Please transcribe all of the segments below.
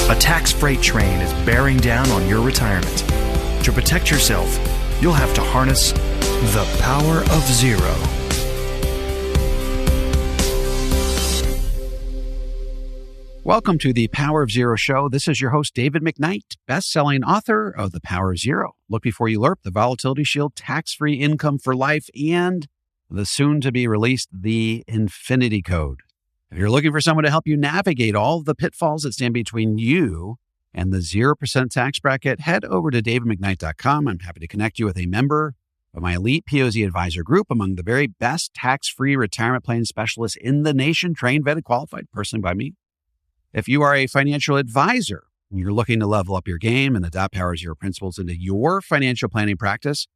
A tax freight train is bearing down on your retirement. To protect yourself, you'll have to harness the power of zero. Welcome to the Power of Zero show. This is your host, David McKnight, best-selling author of The Power of Zero. Look before you LIRP, the Volatility Shield, tax-free income for life, and the soon-to-be-released The Infinity Code. If you're looking for someone to help you navigate all the pitfalls that stand between you and the 0% tax bracket, head over to davidmcknight.com. I'm happy to connect you with a member of my elite POZ advisor group, among the very best tax-free retirement planning specialists in the nation, trained, vetted, qualified personally by me. If you are a financial advisor and you're looking to level up your game and adopt Power Zero principles into your financial planning practice,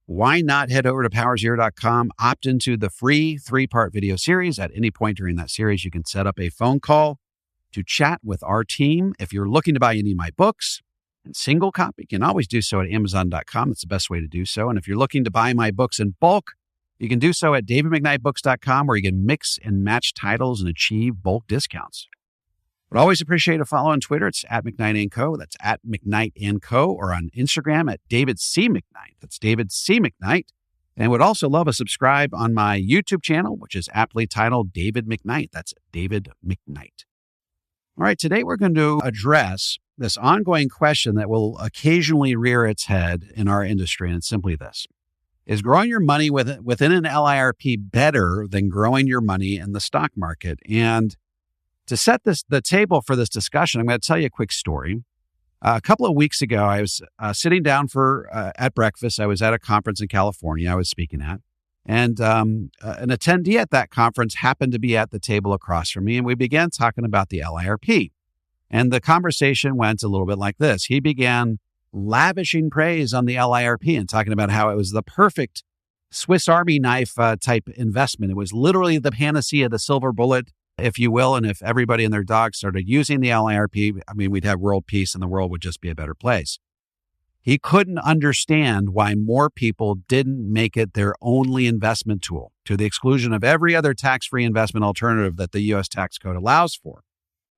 why not head over to powerzero.com, opt into the free 3-part video series. At any point during that series, you can set up a phone call to chat with our team. If you're looking to buy any of my books in single copy, you can always do so at amazon.com. That's the best way to do so. And if you're looking to buy my books in bulk, you can do so at davidmcknightbooks.com, where you can mix and match titles and achieve bulk discounts. Would always appreciate a follow on Twitter. It's at McKnight & Co. That's at McKnight & Co. Or on Instagram at David C. McKnight. That's David C. McKnight. And would also love a subscribe on my YouTube channel, which is aptly titled David McKnight. That's David McKnight. All right, today we're going to address this ongoing question that will occasionally rear its head in our industry, and it's simply this. Is growing your money within an LIRP better than growing your money in the stock market? And to set the table for this discussion, I'm going to tell you a quick story. A couple of weeks ago, I was sitting down at breakfast. I was at a conference in California I was speaking at, and an attendee at that conference happened to be at the table across from me, and we began talking about the LIRP. And the conversation went a little bit like this. He began lavishing praise on the LIRP and talking about how it was the perfect Swiss Army knife type investment. It was literally the panacea, the silver bullet, if you will. And if everybody and their dog started using the LIRP, we'd have world peace and the world would just be a better place. He couldn't understand why more people didn't make it their only investment tool, to the exclusion of every other tax-free investment alternative that the U.S. tax code allows for.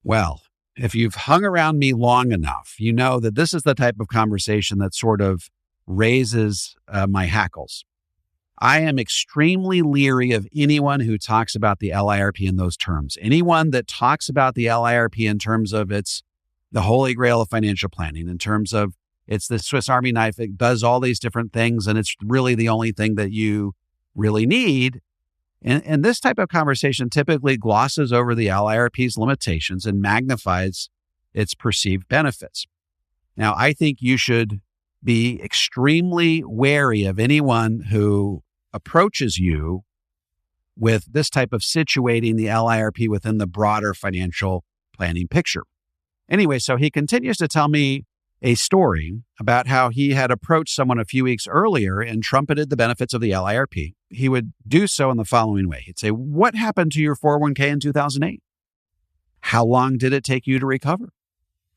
Well, if you've hung around me long enough, you know that this is the type of conversation that sort of raises my hackles. I am extremely leery of anyone who talks about the LIRP in those terms. Anyone that talks about the LIRP in terms of it's the holy grail of financial planning, in terms of it's the Swiss Army knife, it does all these different things, and it's really the only thing that you really need. And this type of conversation typically glosses over the LIRP's limitations and magnifies its perceived benefits. Now, I think you should be extremely wary of anyone who approaches you with this type of situating the LIRP within the broader financial planning picture. Anyway, so he continues to tell me a story about how he had approached someone a few weeks earlier and trumpeted the benefits of the LIRP. He would do so in the following way. He'd say, "What happened to your 401k in 2008? How long did it take you to recover?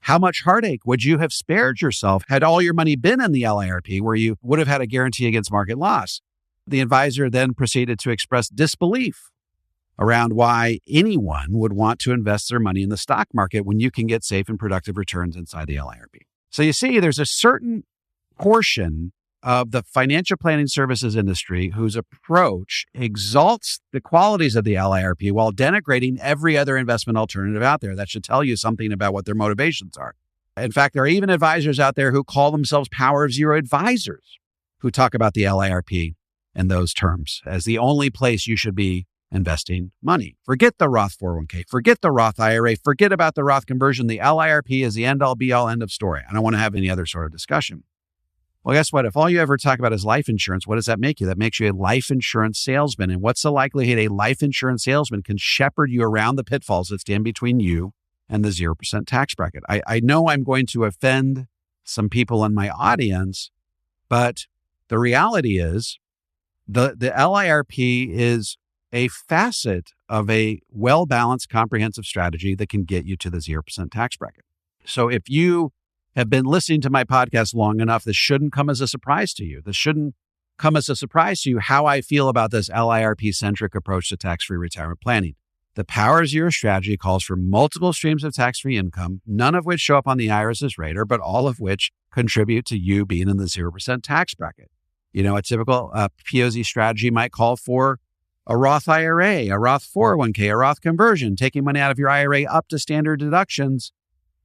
How much heartache would you have spared yourself had all your money been in the LIRP, where you would have had a guarantee against market loss?" The advisor then proceeded to express disbelief around why anyone would want to invest their money in the stock market when you can get safe and productive returns inside the LIRP. So you see, there's a certain portion of the financial planning services industry whose approach exalts the qualities of the LIRP while denigrating every other investment alternative out there. That should tell you something about what their motivations are. In fact, there are even advisors out there who call themselves Power of Zero advisors who talk about the LIRP in those terms as the only place you should be investing money. Forget the Roth 401k, forget the Roth IRA, forget about the Roth conversion. The LIRP is the end-all, be-all, end of story. I don't want to have any other sort of discussion. Well, guess what? If all you ever talk about is life insurance, what does that make you? That makes you a life insurance salesman. And what's the likelihood a life insurance salesman can shepherd you around the pitfalls that stand between you and the 0% tax bracket? I know I'm going to offend some people in my audience, but the reality is the LIRP is a facet of a well-balanced, comprehensive strategy that can get you to the 0% tax bracket. So if you have been listening to my podcast long enough, this shouldn't come as a surprise to you. This shouldn't come as a surprise to you how I feel about this LIRP-centric approach to tax-free retirement planning. The Power of Zero strategy calls for multiple streams of tax-free income, none of which show up on the IRS's radar, but all of which contribute to you being in the 0% tax bracket. You know, a typical POZ strategy might call for a Roth IRA, a Roth 401k, a Roth conversion, taking money out of your IRA up to standard deductions,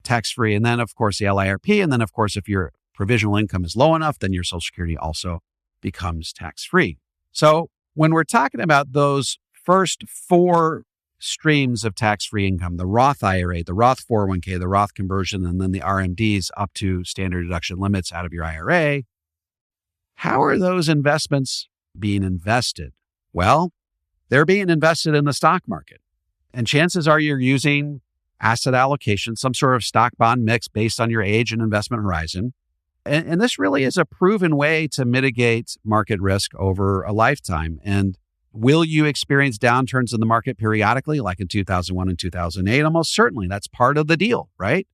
tax-free. And then, of course, the LIRP. And then, of course, if your provisional income is low enough, then your Social Security also becomes tax-free. So when we're talking about those first four streams of tax-free income, the Roth IRA, the Roth 401k, the Roth conversion, and then the RMDs up to standard deduction limits out of your IRA, how are those investments being invested? Well, they're being invested in the stock market. And chances are you're using asset allocation, some sort of stock bond mix based on your age and investment horizon. And this really is a proven way to mitigate market risk over a lifetime. And will you experience downturns in the market periodically, like in 2001 and 2008? Almost certainly. That's part of the deal, right?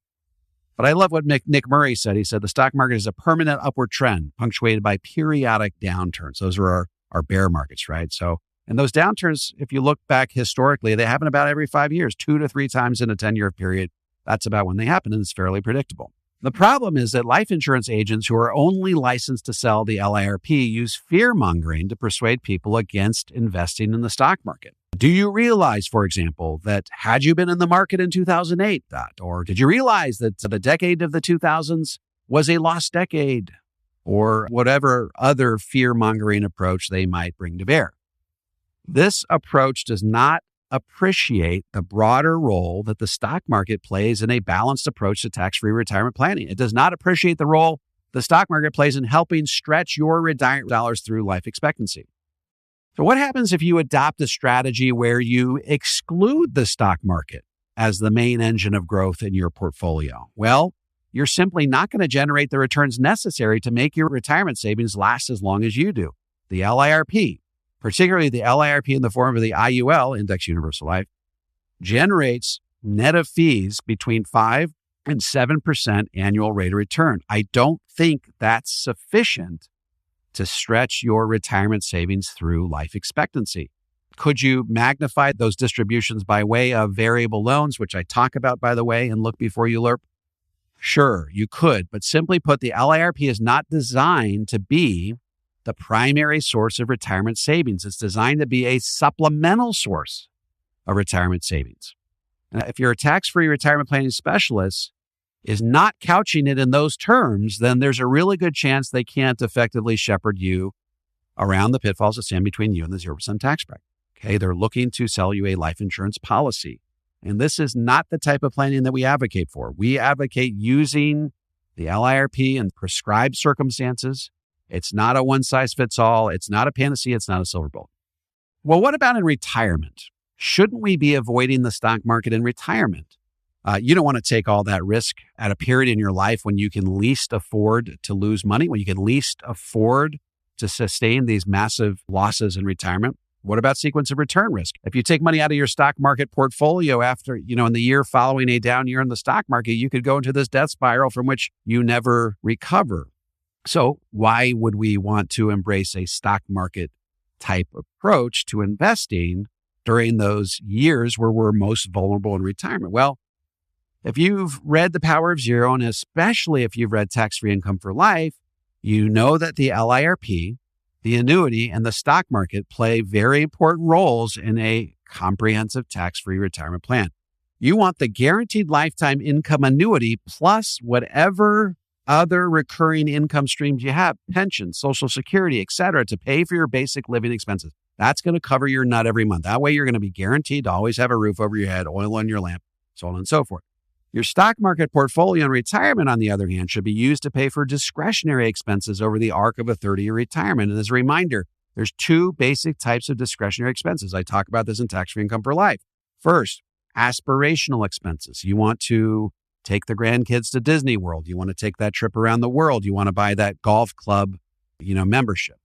But I love what Nick Murray said. He said, the stock market is a permanent upward trend punctuated by periodic downturns. Those are our bear markets, right? So, and those downturns, if you look back historically, they happen about every 5 years, 2 to 3 times in a 10-year period. That's about when they happen, and it's fairly predictable. The problem is that life insurance agents who are only licensed to sell the LIRP use fear-mongering to persuade people against investing in the stock market. Do you realize, for example, that had you been in the market in 2008, or did you realize that the decade of the 2000s was a lost decade, or whatever other fear-mongering approach they might bring to bear? This approach does not appreciate the broader role that the stock market plays in a balanced approach to tax-free retirement planning. It does not appreciate the role the stock market plays in helping stretch your retirement dollars through life expectancy. So what happens if you adopt a strategy where you exclude the stock market as the main engine of growth in your portfolio? Well, you're simply not going to generate the returns necessary to make your retirement savings last as long as you do. The LIRP, particularly the LIRP in the form of the IUL, Index Universal Life, generates net of fees between 5 and 7% annual rate of return. I don't think that's sufficient to stretch your retirement savings through life expectancy. Could you magnify those distributions by way of variable loans, which I talk about, by the way, and Look Before You LIRP? Sure, you could, but simply put, the LIRP is not designed to be the primary source of retirement savings. It's designed to be a supplemental source of retirement savings. And if you're a tax-free retirement planning specialist is not couching it in those terms, then there's a really good chance they can't effectively shepherd you around the pitfalls that stand between you and the 0% tax bracket. Okay, they're looking to sell you a life insurance policy. And this is not the type of planning that we advocate for. We advocate using the LIRP in prescribed circumstances. It's not a one-size-fits-all. It's not a panacea. It's not a silver bullet. Well, what about in retirement? Shouldn't we be avoiding the stock market in retirement? You don't want to take all that risk at a period in your life when you can least afford to lose money, when you can least afford to sustain these massive losses in retirement. What about sequence of return risk? If you take money out of your stock market portfolio after, in the year following a down year in the stock market, you could go into this death spiral from which you never recover. So why would we want to embrace a stock market type approach to investing during those years where we're most vulnerable in retirement? Well, if you've read The Power of Zero, and especially if you've read Tax-Free Income for Life, you know that the LIRP, the annuity, and the stock market play very important roles in a comprehensive tax-free retirement plan. You want the guaranteed lifetime income annuity plus whatever other recurring income streams you have, pension, Social Security, et cetera, to pay for your basic living expenses. That's going to cover your nut every month. That way you're going to be guaranteed to always have a roof over your head, oil on your lamp, so on and so forth. Your stock market portfolio in retirement, on the other hand, should be used to pay for discretionary expenses over the arc of a 30-year retirement. And as a reminder, there's 2 basic types of discretionary expenses. I talk about this in Tax-Free Income for Life. First, aspirational expenses. You want to take the grandkids to Disney World. You want to take that trip around the world. You want to buy that golf club, membership.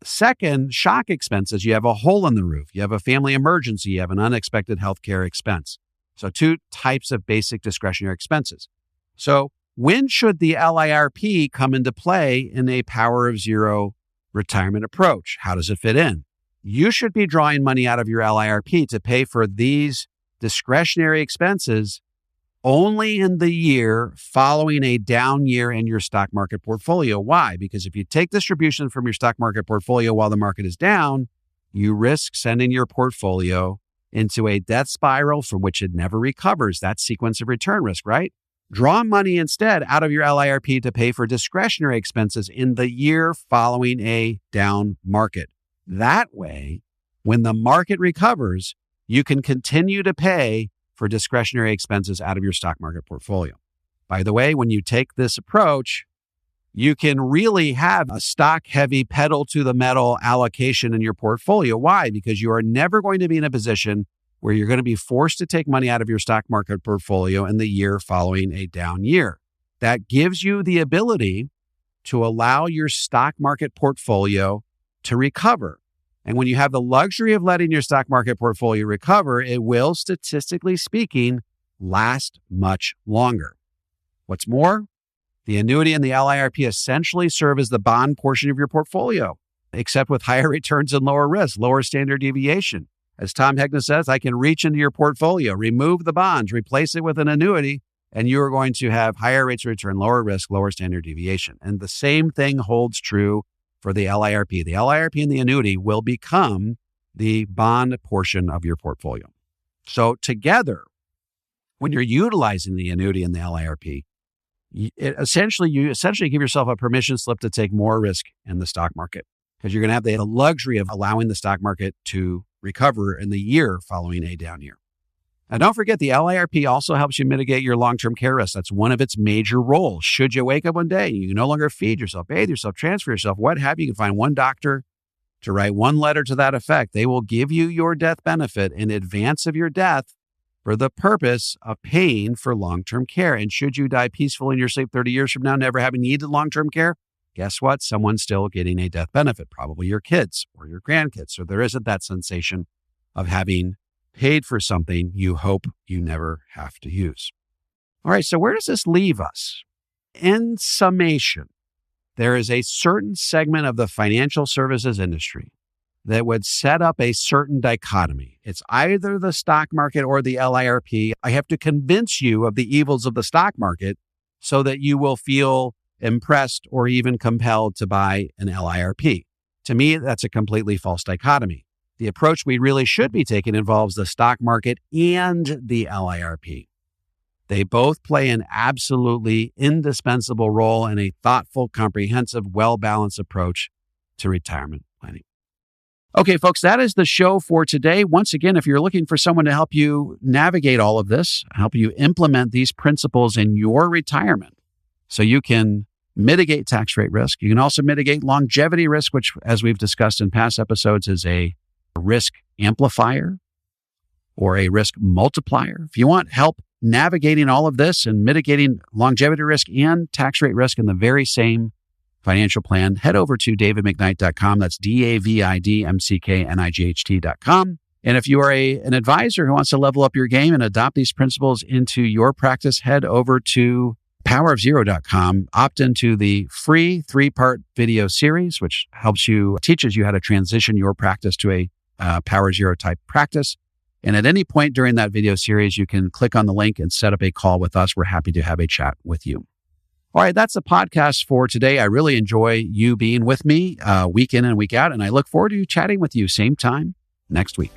Second, shock expenses. You have a hole in the roof. You have a family emergency. You have an unexpected healthcare expense. So 2 types of basic discretionary expenses. So when should the LIRP come into play in a Power of Zero retirement approach? How does it fit in? You should be drawing money out of your LIRP to pay for these discretionary expenses only in the year following a down year in your stock market portfolio. Why? Because if you take distribution from your stock market portfolio while the market is down, you risk sending your portfolio into a death spiral from which it never recovers. That sequence of return risk, right? Draw money instead out of your LIRP to pay for discretionary expenses in the year following a down market. That way, when the market recovers, you can continue to pay for discretionary expenses out of your stock market portfolio. By the way, when you take this approach, you can really have a stock-heavy pedal-to-the-metal allocation in your portfolio. Why? Because you are never going to be in a position where you're going to be forced to take money out of your stock market portfolio in the year following a down year. That gives you the ability to allow your stock market portfolio to recover. And when you have the luxury of letting your stock market portfolio recover, it will, statistically speaking, last much longer. What's more, the annuity and the LIRP essentially serve as the bond portion of your portfolio, except with higher returns and lower risk, lower standard deviation. As Tom Hegna says, I can reach into your portfolio, remove the bonds, replace it with an annuity, and you are going to have higher rates of return, lower risk, lower standard deviation. And the same thing holds true for the LIRP. The LIRP and the annuity will become the bond portion of your portfolio. So together, when you're utilizing the annuity and the LIRP, you essentially give yourself a permission slip to take more risk in the stock market, because you're going to have the luxury of allowing the stock market to recover in the year following a down year. Now, don't forget, the LIRP also helps you mitigate your long-term care risk. That's one of its major roles. Should you wake up one day, you can no longer feed yourself, bathe yourself, transfer yourself, what have you, you can find one doctor to write one letter to that effect. They will give you your death benefit in advance of your death for the purpose of paying for long-term care. And should you die peacefully in your sleep 30 years from now, never having needed long-term care, guess what? Someone's still getting a death benefit, probably your kids or your grandkids. So there isn't that sensation of having paid for something you hope you never have to use. All right, so where does this leave us? In summation, there is a certain segment of the financial services industry that would set up a certain dichotomy. It's either the stock market or the LIRP. I have to convince you of the evils of the stock market so that you will feel impressed or even compelled to buy an LIRP. To me, that's a completely false dichotomy. The approach we really should be taking involves the stock market and the LIRP. They both play an absolutely indispensable role in a thoughtful, comprehensive, well-balanced approach to retirement planning. Okay, folks, that is the show for today. Once again, if you're looking for someone to help you navigate all of this, help you implement these principles in your retirement so you can mitigate tax rate risk, you can also mitigate longevity risk, which, as we've discussed in past episodes, is a risk amplifier or a risk multiplier. If you want help navigating all of this and mitigating longevity risk and tax rate risk in the very same financial plan, head over to davidmcknight.com. That's davidmcknight.com. And if you are an advisor who wants to level up your game and adopt these principles into your practice, head over to powerofzero.com. Opt into the free 3-part video series, which teaches you how to transition your practice to a Power Zero type practice. And at any point during that video series, you can click on the link and set up a call with us. We're happy to have a chat with you. All right, that's the podcast for today. I really enjoy you being with me week in and week out, and I look forward to chatting with you same time next week.